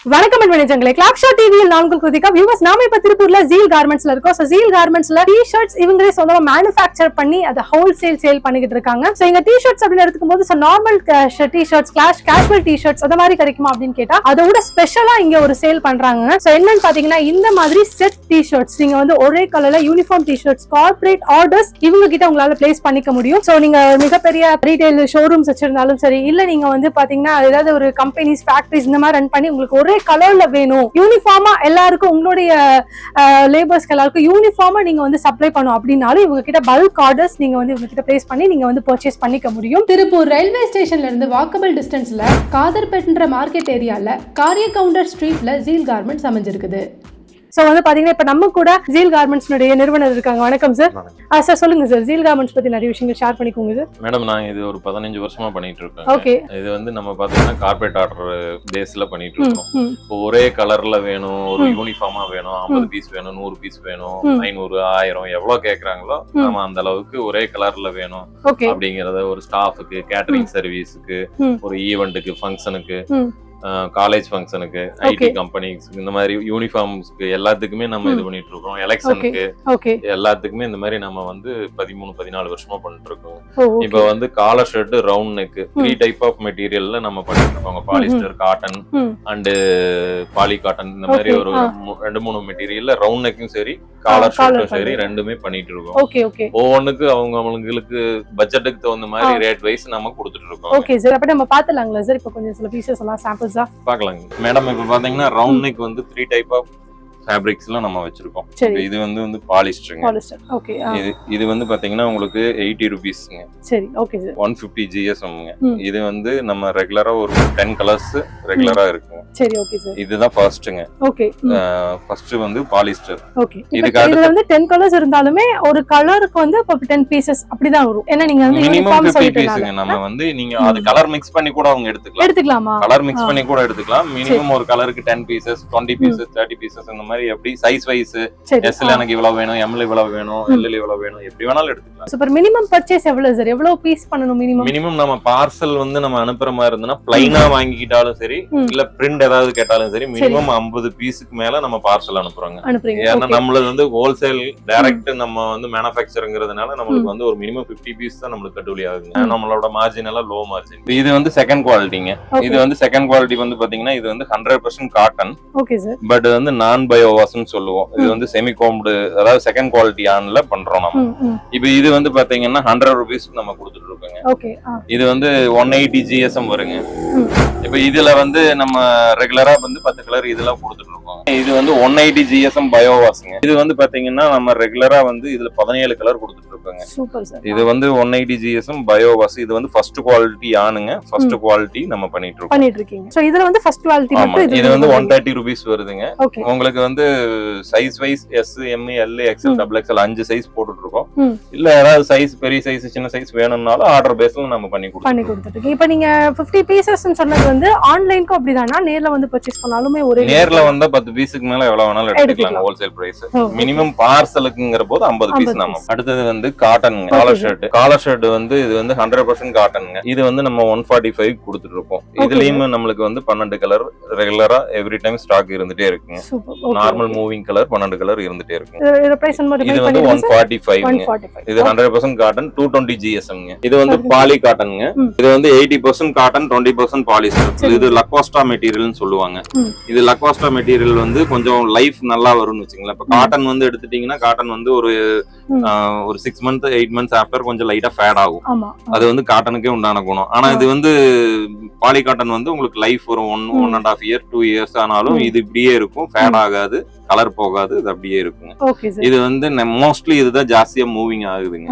வணக்கம் அன்பர்களே, கிளாப்ஷா டிவியில் நான் உங்கள் கிருத்திகா. வியூவர்ஸ், நாம இப்ப திருப்பூர்ல ஜீல் கார்மெண்ட்ஸ்ல இருக்கோம். சோ ஜீல் கார்மெண்ட்ஸ்ல டி-ஷர்ட்ஸ் இவங்களே சொந்தமா மேனுஃபேக்சர் பண்ணி அதை ஹோல்சேல் சேல் பண்ணிக்கிட்டு இருக்காங்க. சோ இங்க டி-ஷர்ட்ஸ் அப்படின்னு எடுத்துக்கும் போது நார்மல் டி-ஷர்ட்ஸ், கேஷுவல் டி-ஷர்ட்ஸ் அந்த மாதிரி கிடைக்குமா அப்படின்னு கேட்டா அதோட ஸ்பெஷலா இங்க ஒரு சேல் பண்றாங்க. சோ என்னன்னு பாத்தீங்கன்னா இந்த மாதிரி செட் டி-ஷர்ட்ஸ் நீங்க வந்து ஒரே கலர்ல யூனிஃபார்ம் டி-ஷர்ட்ஸ் கார்ப்பரேட் ஆர்டர்ஸ் இவங்க கிட்ட உங்களால பிளேஸ் பண்ணிக்க முடியும். சோ நீங்க மிகப்பெரிய ரீட்டைல் ஷோரூம்ஸ் வச்சிருந்தாலும் சரி, இல்ல நீங்க வந்து பாத்தீங்கன்னா ஏதாவது ஒரு கம்பெனிஸ் ஃபேக்டரிஸ் இந்த மாதிரி ரன் பண்ணி உங்களுக்கு ஒரே கலர்ல வேணும், யூனிஃபார்மா எல்லாருக்கும் உங்களுடைய லேபர்ஸ்க்கு எல்லாருக்கும் யூனிஃபார்மா நீங்க வந்து சப்ளை பண்ணும் அப்படின்னாலும் இவங்க கிட்ட பல்க் ஆர்டர்ஸ் நீங்க வந்து இவங்க கிட்ட பிளேஸ் பண்ணி நீங்க வந்து பர்ச்சேஸ் பண்ணிக்க முடியும். திருப்பூர் ரயில்வே ஸ்டேஷன்ல இருந்து வாக்கபிள் டிஸ்டன்ஸ்ல காதர்பேட்ன்ற மார்க்கெட் ஏரியால காரிய கவுண்டர் ஸ்ட்ரீட்ல ஜீல் கார்மெண்ட்ஸ் அமைஞ்சிருக்குது. சோ வந்து பாத்தீங்கன்னா இப்ப நம்ம கூட ஜீல் கார்மெண்ட்ஸ் நிறுவனர் இருக்காங்க. வணக்கம் சார். சார் சொல்லுங்க சார், ஜீல் கார்மெண்ட்ஸ் பத்தி நிறைய விஷயங்கள் ஷேர் பண்ணிக்கோங்க சார். மேடம், நான் இது ஒரு 15 வருஷமா பண்ணிட்டு இருக்கேன். ஓகே. இது வந்து நம்ம பாத்தீங்கன்னா கார்பரேட் ஆர்டர் பேஸ்ல பண்ணிட்டு இருக்கோம். இப்போ ஒரே கலர்ல வேணும், ஒரு யூனிஃபார்மா வேணும், 50 பீஸ் வேணும், 100 பீஸ் வேணும், 500, 1000 எவ்வளவு கேக்குறாங்களோ நம்ம அந்த அளவுக்கு ஒரே கலர்ல வேணும் அப்படிங்கறத ஒரு ஸ்டாஃபுக்கு, கேட்டரிங் சர்வீஸுக்கு, ஒரு ஈவெண்ட்டுக்கு, ஃபங்க்ஷனுக்கு, காலேஜ் ஃபங்க்ஷனுக்கு, ஐடி கம்பெனிஸ்க்கு, இந்த மாதிரி யூனிஃபார்ம்ஸ்க்கு எல்லாத்துக்குமே நம்ம இது பண்ணிட்டு இருக்கோம். எலெக்ஷனுக்கு எல்லாத்துக்குமே இந்த மாதிரி நம்ம வந்து 13-14 வருஷமா பண்ணிட்டு இருக்கோம். இப்ப வந்து collar shirt, round neck 3 type of மெட்டீரியல்ல நம்ம பண்ணிட்டு இருக்கோம். Polyester, cotton and poly cotton, இந்த மாதிரி ஒரு 2-3 மெட்டீரியல்ல ரவுண்ட் நெக்கும் சரி, காலர் ஷர்ட்டும் சரி, ரெண்டுமே பண்ணிட்டு இருக்கோம். ஒவ்வொன்றுக்கு அவங்களுக்கு பட்ஜெட்டுக்கு தகுந்த மாதிரி ரேட் வைஸ் நம்ம கொடுத்துட்டு இருக்கோம். ஓகே சார், அப்ப நம்ம பாத்துலாங்களா சார்? இப்ப கொஞ்சம் சில பீசஸ் எல்லாம் சாம்பிள்ஸா பாக்கலாங்க மேடம். இப்ப பாத்தீங்கன்னா ரவுண்ட் நெக் வந்து 3 டைப் ஆஃப் ஃபேப்ரிக்ஸ்லாம் நம்ம வச்சிருக்கோம். இது வந்து பாலிஸ்டருங்க. ஓகே. இது வந்து பாத்தீங்கன்னா உங்களுக்கு 80 ரூபீஸ்ங்க. சரி, ஓகே சார். 150 GSMங்க. இது வந்து நம்ம ரெகுலரா ஒரு 10 கலர்ஸ் ரெகுலரா இருக்குங்க. சரி, ஓகே சார். இதுதான் ஃபர்ஸ்ட்ங்க. ஓகே. ஃபர்ஸ்ட் வந்து பாலிஸ்டர். ஓகே. இதுல வந்து 10 கலர்ஸ் இருந்தாலுமே ஒரு கலருக்கு வந்து 10 பீசஸ் அப்படிதான் வரும். ஏன்னா நீங்க வந்து மினிமம் 50 பீஸ்ங்க. நம்ம வந்து நீங்க அது கலர் மிக்ஸ் பண்ணி கூட அவங்க எடுத்துக்கலாமா? கலர் மிக்ஸ் பண்ணி கூட எடுத்துக்கலாம். மினிமம் ஒரு கலருக்கு 10 பீசஸ், 20 பீசஸ், 30 பீசஸ், இந்த மாதிரி எப்படி சைஸ் வைஸ், எஸ்ல எனக்கு இவ்வளவு வேணும், எம்ல இவ்வளவு வேணும், எல்ல இவ்வளவு வேணும், எப்படி வேணாலும் எடுத்துக்கலாம். சூப்பர். மினிமம் பர்ச்சேஸ் எவ்வளவு சார்? எவ்வளவு பீஸ் பண்ணனும் மினிமம்? மினிமம் நம்ம பார்சல் வந்து நம்ம அனுப்புற மாதிரி இருந்தனா ப்ளைனா வாங்கிட்டாலும் சரி, இல்ல பிரிண்ட் ஏதாவது கேட்டாலும் சரி, மினிமம் 50 பீஸ்க்கு மேல நம்ம பார்சல் அனுப்புறோம். ஏன்னா நம்மளது வந்து ஹோல்சேல் டைரக்ட் நம்ம வந்து மேனுஃபேக்சர்ங்கிறதுனால நம்மளுக்கு வந்து ஒரு மினிமம் 50 பீஸ் தான் நம்மளுக்கு கட்டுப்படி ஆகுங்க. நம்மளோட மார்ஜின் எல்லாம் லோ மார்ஜின். இது வந்து செகண்ட் குவாலிட்டிங்க. இது வந்து செகண்ட் குவாலிட்டி வந்து பாத்தீங்கன்னா இது வந்து 100% காட்டன். Okay sir. பட் வந்து நான் பயோவாஸ்னு சொல்லுவோம். இது வந்து செமி கோம்டு, அதாவது செகண்ட் குவாலிட்டி ஆன்ல பண்றோம் நம்ம. இப்போ இது வந்து பாத்தீங்கன்னா 100 ரூபீஸ் நம்ம கொடுத்துட்டு இருக்கோங்க. ஓகே. இது வந்து 180 GSM வருங்க. இப்போ இதுல வந்து நம்ம ரெகுலரா வந்து 10 கலர் இதெல்லாம் கொடுத்துட்டு இருக்கோம். இது வந்து 180 GSM பயோவாஸ்ங்க. இது வந்து பாத்தீங்கன்னா நம்ம ரெகுலரா வந்து இதுல 17 கலர் கொடுத்துட்டு இருக்கோங்க. Super sir. இது வந்து 180 GSM பயோவாஸ். இது வந்து ஃபர்ஸ்ட் குவாலிட்டி ஆனுங்க. ஃபர்ஸ்ட் குவாலிட்டி நம்ம பண்ணிட்டு இருக்கீங்க. சோ இதுல வந்து ஃபர்ஸ்ட் குவாலிட்டி மட்டும் இது வந்து 130 ரூபீஸ் வருதுங்க. உங்களுக்கு வந்து size wise S, M, L, XL, XXL 5 size போட்டுட்டு இருக்கோம். இல்ல ஏதாவது சைஸ் பெரிய சைஸ், சின்ன சைஸ் வேணும்னாலும் ஆர்டர் பேஸ்ல நம்ம பண்ணி கொடுத்துட்டு. இப்போ நீங்க 50 பீசஸ் சொன்னது வந்து ஆன்லைனுக்கு அப்படிதானா? நேர்ல வந்து பர்ச்சேஸ் பண்ணாலுமே ஒரே நேர்ல வந்தா 10 பீஸ்க்கு மேல எவ்வளவு வேணாலும் எடுத்துக்கலாம். Wholesale price. மினிமம் பார்சலுக்குங்கற போது 50 பீஸ் நம்ம. அடுத்தது வந்து காட்டன்ங்க. Collar shirt. காலர் ஷர்ட் வந்து இது வந்து 100% காட்டன்ங்க. இது வந்து நம்ம 145 கொடுத்துட்டு இருக்கோம். இதுலயும் நம்மளுக்கு வந்து 12 கலர் ரெகுலரா எவ்ரி டைம் ஸ்டாக் இருந்துட்டே இருக்குங்க. நார்மல் மூவிங் கலர் 12 கலர் இருந்துட்டே இருக்கு. இது வந்து 145. இது 100% காட்டன், 220 GSMங்க. இது வந்து பாலி காட்டன்ங்க. இது வந்து 80% காட்டன், 20% பாலிஸ்டர். இது லக்வாஸ்டா மெட்டீரியல்னு சொல்லுவாங்க. இது லக்வாஸ்டா மெட்டீரியல் வந்து கொஞ்சம் லைஃப் நல்லா வரும்னு வச்சுங்களேன். இப்ப காட்டன் வந்து எடுத்துட்டீங்கன்னா காட்டன் வந்து ஒரு 6 months 8 months ஆஃப்டர் கொஞ்சம் லைட்டா ஃபேட் ஆகும். அது வந்து காட்டனுக்கே உண்டான குணம். ஆனா இது வந்து பாலி காட்டன் வந்து உங்களுக்கு லைஃப் ஒரு 1.5 year 2 years ஆனாலும் இது இப்படியே இருக்கும். ஃபேட் ஆகாது, கலர் போகாது, இது அப்படியே இருக்குங்க. இது வந்து மோஸ்ட்லி இதுதான் ஜாஸ்தியா மூவிங் ஆகுதுங்க.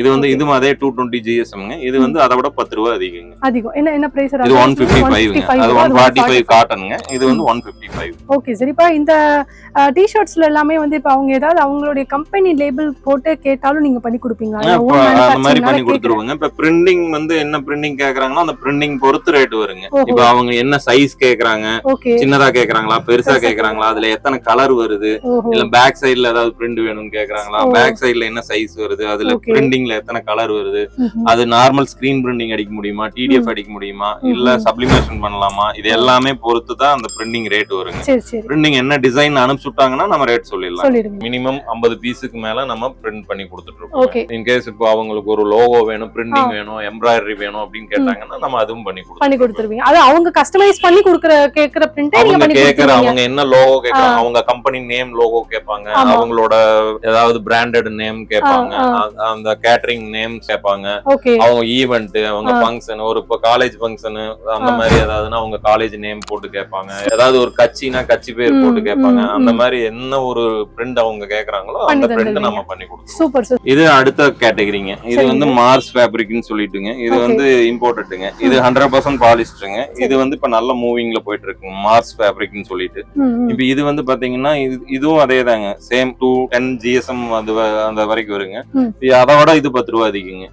இது வந்து இது அதே 220 GSMங்க. இது வந்து அதை விட 10 ரூபாய் அதிகங்க. அதிகம். என்ன பிரைஸ்? இது 155ங்க. அது 145 காட்டன்ங்க. இது வந்து 155. 155. Okay sir. இப்போ இந்த டிஷர்ட்ஸ்ல எல்லாமே வந்து இப்போ அவங்க ஏதாவது அவங்களுடைய கம்பெனி லேபிள் போட்டு கேட்டாலும் நீங்க பண்ணி கொடுப்பீங்களா? அந்த மாதிரி பண்ணி கொடுத்துருவாங்க. இப்ப பிரிண்டிங் வந்து என்ன பிரிண்டிங் கேக்குறாங்கன்னா அந்த பிரிண்டிங் பொறுத்து ரேட் வருங்க. இப்ப அவங்க என்ன சைஸ் கேக்குறாங்க, சின்னதா கேக்குறாங்களா பெருசா கேக்குறாங்களா, அதுல எத்தனை கலர் வருது, இல்ல பேக் சைடுல ஏதாவது பிரிண்ட் வேணும்னு கேக்குறாங்களா, பேக் சைடுல என்ன சைஸ் வருது, அதுல பிரிண்டிங்ல எத்தனை கலர் வருது, அது நார்மல் ஸ்கிரீன் பிரிண்டிங் அடிக்க முடியுமா, டிடிஎஃப் அடிக்க முடியுமா, இல்ல சப்ளிமேஷன் பண்ணலாமா, இது எல்லாமே பொறுத்து தான் அந்த பிரிண்டிங் ரேட் வருங்க. பிரிண்டிங் என்ன டிசைன் அனுப்பிச்சுட்டாங்கன்னா நம்ம ரேட் சொல்லிடலாம். மினிமம் 50 பீஸுக்கு மேல நம்ம பிரிண்ட் பண்ணி கொடுத்துட்டு இருக்கோம். இன்கேஸ் இப்போ அவங்களுக்கு ஒரு லோகோ வேணும், பிரிண்டிங் வேணும், எம்ப்ராய்டரி வேணும் அப்படின்னு கேட்டாங்கன்னா நம்ம அதுவும் பண்ணி கொடுத்துருவீங்க. அது அவங்க கஸ்டமைஸ் பண்ணி கேக்குற பிரிண்ட் அவங்க கேக்குற அவங்க என்ன லோகோ கேக்குறாங்க, அவங்க கம்பெனி நேம் லோகோ கேட்பாங்க, அவங்களோட ஏதாவது பிராண்டட் நேம் கேட்பாங்க, அந்த கேட்டரிங் நேம் கேட்பாங்க, அவங்க ஈவென்ட், அவங்க ஃபங்க்ஷன், ஒரு இப்போ காலேஜ் ஃபங்க்ஷன் அந்த மாதிரி ஏதாவதுன்னா அவங்க காலேஜ் நேம் போட்டு கேட்பாங்க, ஏதாவது ஒரு கட்சினா கட்சி பேர் போட்டு கேட்பாங்க. அந்த மாதிரி என்ன ஒரு பிரிண்ட் அவங்க கேக்குறாங்களோ அந்த பிரிண்ட் நம்ம பண்ணி கொடுப்போம். இது அடுத்த கேட்டகரிங்க. இது வந்து மார்ஸ் ஃபேப்ரிக்னு சொல்லிட்டுங்க. இது வந்து இம்போர்ட்டடுங்க. இது 100% பாலிஸ்டருங்க. இது வந்து இப்ப நல்ல மூவிங்ல போயிட்டு இருக்குங்க, மார்ஸ் ஃபேப்ரிக்னு சொல்லிட்டு. இப்ப இது வந்து பாத்தீங்கன்னா இதுவும் அதே தாங்க, சேம் 210 GSM அந்த வரைக்கும் வருங்க. அதை விட இது 10 ரூபாய் அதிகங்க.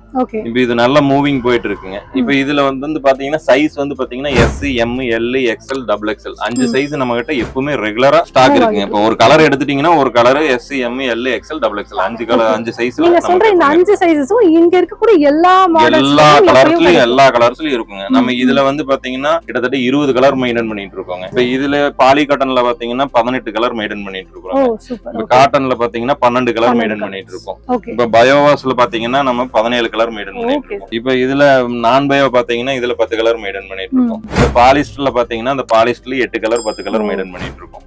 இப்ப இது நல்ல மூவிங் போயிட்டு இருக்குங்க. இப்ப இதுல வந்து பாத்தீங்கன்னா சைஸ் வந்து பாத்தீங்கன்னா S, M, L, XL, XXL 5 size நம்ம கிட்ட எப்பவுமே ரெகுலரா ஸ்டாக் இருக்குங்க. இப்ப ஒரு கலர் எடுத்துட்டீங்கன்னா ஒரு colour S, M, L, XL, XXL 5 size. நீங்க சொல்ற இந்த 5 சைஸஸும் இங்க இருக்கக்கூடிய எல்லா கலர்ஸ்லயும் இருக்குங்க. நம்ம இதுல வந்து பாத்தீங்கன்னா கிட்டத்தட்ட 20 கலர் மெயின்டைன் பண்ணிட்டு இருக்கோங்க. இப்ப இதுல பாலி காட்டன்ல பாத்தீங்கன்னா 18 கலர் மெயின்டைன் பண்ணிட்டு இருக்கோம். காட்டன்ல பாத்தீங்கன்னா 12 கலர் மெயின்டைன் பண்ணிட்டு இருக்கோம். இப்ப பயோவாஸ்ல பாத்தீங்கன்னா நம்ம 17 கலர் மெயின்டைன் பண்ணிட்டு இருக்கோம். இப்ப இதுல நான் பயோ பாத்தீங்கன்னா இதுல 10 கலர் மெயின்டைன் பண்ணிட்டு இருக்கோம். இப்ப பாலிஸ்டர்ல பாத்தீங்கன்னா அந்த பாலிஸ்டர்ல 8 கலர் 10 கலர் மெயின்டைன் பண்ணிட்டு இருக்கோம்.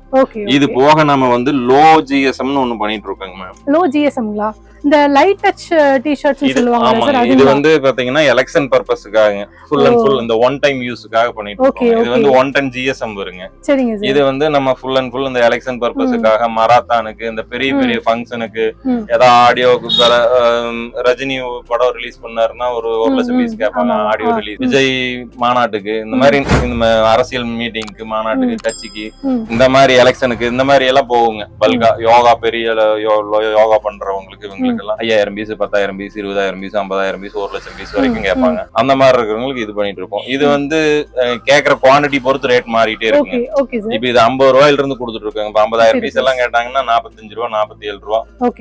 இது போக நம்ம வந்து லோ ஜிஎஸ்எம்னு ஒண்ணு பண்ணிட்டு இருக்கோங்க மேம். லோ ஜிஎஸ்எம்ங்களா? இந்த லைட் டச் டி-ஷர்ட்ஸ் சொல்லுவாங்க சார், இது வந்து பாத்தீங்கன்னா எலெக்ஷன் பர்பஸ்க்காக ஃபுல் அண்ட் ஃபுல் இந்த ஒன் டைம் யூஸ்க்காக பண்ணிட்டு இருக்கோம். இது வந்து 110 GSM வருங்க. சரிங்க சார். இது வந்து நம்ம ஃபுல் அண்ட் ஃபுல் இந்த எலெக்ஷன் பர்பஸ்க்காக, மராத்தானுக்கு, இந்த பெரிய பெரிய ஃபங்க்ஷனுக்கு, ஏதாவது ஆடியோக்கு, ரஜினி படம் ரிலீஸ் பண்ணாருன்னா ஒரு 1 லட்சம் பீஸ் கேட்பாங்க ஆடியோ ரிலீஸ், விஜய் மாநாட்டுக்கு, இந்த மாதிரி இந்த அரசியல் மீட்டிங்க்கு, மாநாட்டுக்கு, கட்சிக்கு, இந்த மாதிரி எலெக்ஷனுக்கு, இந்த மாதிரி எல்லாம் போகுங்க. பல்கா யோகா, பெரிய யோகா பண்றவங்களுக்கு இவங்களுக்கு 5000 பீஸ், 10000 பீஸ், 20000 பீஸ், 50000 பீஸ், 1 லட்சம் பீஸ் வரைக்கும் கேட்பாங்க. அந்த மாதிரி இருக்கிறவங்களுக்கு இது பண்ணிட்டு இருக்கோம். இது வந்து கேக்குற குவாண்டிட்டி பொறுத்து ரேட் மாறிட்டே இருக்குங்க. இப்ப இது 50 ரூபாயில இருந்து கொடுத்துட்டு இருக்காங்க. 50000 பீஸ் எல்லாம் கேட்டாங்கன்னா 45 ரூபா, 47 ரூபா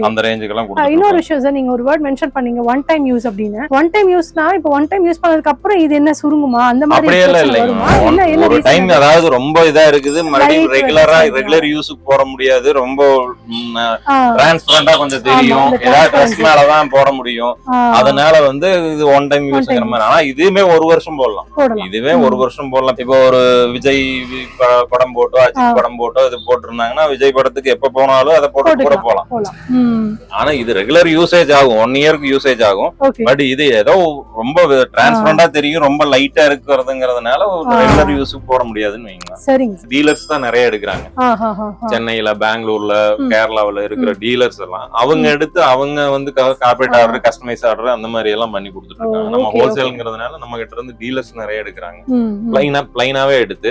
அந்த ரேஞ்சுக்கு எல்லாம் கொடுத்துட்டு. இன்னொரு விஷயம் சார், நீங்க ஒரு வேர்ட் மென்ஷன் பண்ணீங்க, ஒன் டைம் யூஸ் அப்படின்னு. ஒன் டைம் யூஸ்னா இப்போ ஒன் டைம் யூஸ் பண்ணதுக்கு அப்புறம் இது என்ன சுருங்குமா அந்த மாதிரி? அப்படியே இல்ல. ஒரு டைம் அதாவது ரொம்ப இதா இருக்குது, மறுபடியும் ரெகுலர் யூஸுக்கு போட முடியாது, ரொம்ப டிரான்ஸ்பரண்டா கொஞ்சம் தெரியும், ட்ரெஸ் மேலதான் போட முடியும். அதனால வந்து இது ஒன் டைம் யூஸ்ங்கிற மாதிரி. ஆனா இதுவுமே 1 வருஷம் போடலாம். இதுவே 1 வருஷம் போடலாம். இப்போ ஒரு விஜய் படம் போட்டோ, அஜித் படம் போட்டோ இது போட்டிருந்தாங்கன்னா விஜய் படத்துக்கு எப்ப போனாலும் அதை போட்டு கூட போலாம். ஆனா இது ரெகுலர் யூசேஜ் ஆகும், 1 இயருக்கு யூசேஜ் ஆகும். பட் இது ஏதோ ரொம்ப டிரான்ஸ்பரண்டா தெரியும், ரொம்ப லைட்டா இருக்கிறதுங்கிறதுனால ரெகுலர் யூஸுக்கு போட முடியாதுன்னு வைங்க. டீலர்ஸ் தான் நிறைய எடுக்கிறாங்க. சென்னையில, பெங்களூர்ல, கேரளாவில இருக்கிற டீலர்ஸ் எல்லாம் அவங்க எடுத்து அவங்க வந்து கார்பரேட் ஆர்டர், கஸ்டமைஸ் ஆர்டர் அந்த மாதிரி எல்லாம் பண்ணி கொடுத்துட்டு இருக்காங்க. நம்ம ஹோல்சேல்ங்கிறதுனால நம்ம கிட்ட இருந்து டீலர்ஸ் நிறைய எடுக்கிறாங்க. பிளைனாவே எடுத்து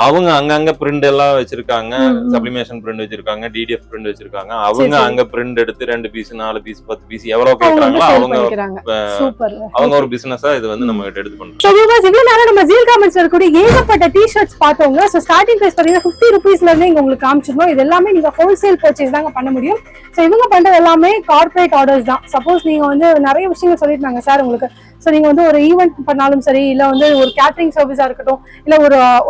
அவங்க அங்கங்க பிரிண்ட் எல்லாம் வச்சிருக்காங்க, சப்ளிமேஷன் பிரிண்ட் வச்சிருக்காங்க, டிடிஎஃப் பிரிண்ட் வச்சிருக்காங்க. அவங்க அங்க பிரிண்ட் எடுத்து 2 பீஸ், 4 பீஸ், 10 பீஸ் எவ்வளவு கேக்குறாங்களோ அவங்க ஒரு பிசினஸா இது வந்து நம்ம கிட்ட எடுத்து பண்றோம். நம்ம ஜீல் கார்மெண்ட்ஸ்ல இருக்கக்கூடிய ஏகப்பட்ட டி-ஷர்ட்ஸ் பார்த்தோங்க. சோ ஸ்டார்டிங் பிரைஸ் பாத்தீங்கன்னா 50 ரூபீஸ்ல இருந்து இங்க உங்களுக்கு காமிச்சிருந்தோம். இது எல்லாமே நீங்க ஹோல்சேல் பர்ச்சேஸ் தாங்க பண்ண முடியும். சோ இவங்க பண்றது எல்லாமே கார்பரேட் ஆர்டர்ஸ் தான். சப்போஸ் நீங்க வந்து நிறைய விஷயங்கள் சொல்லிருந்தாங்க சார் உங்களுக்கு. ஸோ நீங்க வந்து ஒரு ஈவெண்ட் பண்ணாலும் சரி, இல்ல வந்து ஒரு கேட்டரிங் சர்வீஸா இருக்கட்டும், இல்ல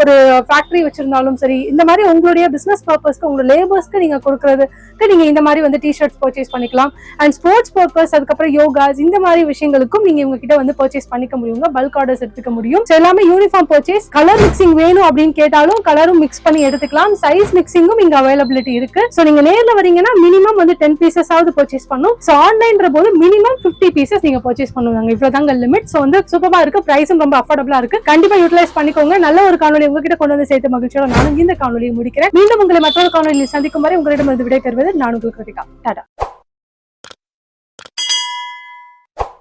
ஒரு ஃபேக்டரி வச்சிருந்தாலும் சரி, இந்த மாதிரி உங்களுடைய பிசினஸ் பர்பஸ்க்கு, உங்களோட லேபர்ஸ்க்கு நீங்க கொடுக்கறதுக்கு நீங்க இந்த மாதிரி வந்து டி-ஷர்ட்ஸ் பர்ச்சேஸ் பண்ணிக்கலாம். அண்ட் ஸ்போர்ட்ஸ் பர்பஸ், அதுக்கப்புறம் யோகாஸ், இந்த மாதிரி விஷயங்களுக்கும் நீங்க இவங்க கிட்ட வந்து பர்ச்சேஸ் பண்ணிக்க முடியுங்க. பல்க் ஆர்டர்ஸ் எடுத்துக்க முடியும். ஸோ எல்லாமே யூனிஃபார்ம் பர்ச்சேஸ். கலர் மிக்சிங் வேணும் அப்படின்னு கேட்டாலும் கலரும் மிக்ஸ் பண்ணி எடுத்துக்கலாம். சைஸ் மிக்சிங்கும் இங்க அவைலபிலிட்டி இருக்கு. ஸோ நீங்க நேர்ல வரீங்கன்னா மினிமம் வந்து 10 பீசஸ் ஆவது பர்ச்சேஸ் பண்ணும். ஸோ ஆன்லைன்ற போது மினிமம் 50 பீசஸ் நீங்க பர்ச்சேஸ் பண்ணுவாங்க. இவ்வளவுதாங்க லிமிட். சோ வந்து சூப்பரா இருக்கு, பிரைஸும் ரொம்ப அஃபோர்டபிளா இருக்கு. கண்டிப்பா யூட்டிலைஸ் பண்ணிக்கோங்க. நல்ல ஒரு காணொலி உங்ககிட்ட கொண்டு வந்து சேர்த்து மகிழ்ச்சியோட நானும் இந்த காணொலியை முடிக்கிறேன். மீண்டும் உங்களை மற்றொரு காணொலியில் சந்திக்கும் வரை உங்களிடம் விடைபெறுவது நான் உங்கள் கிருத்திகா. டாடா.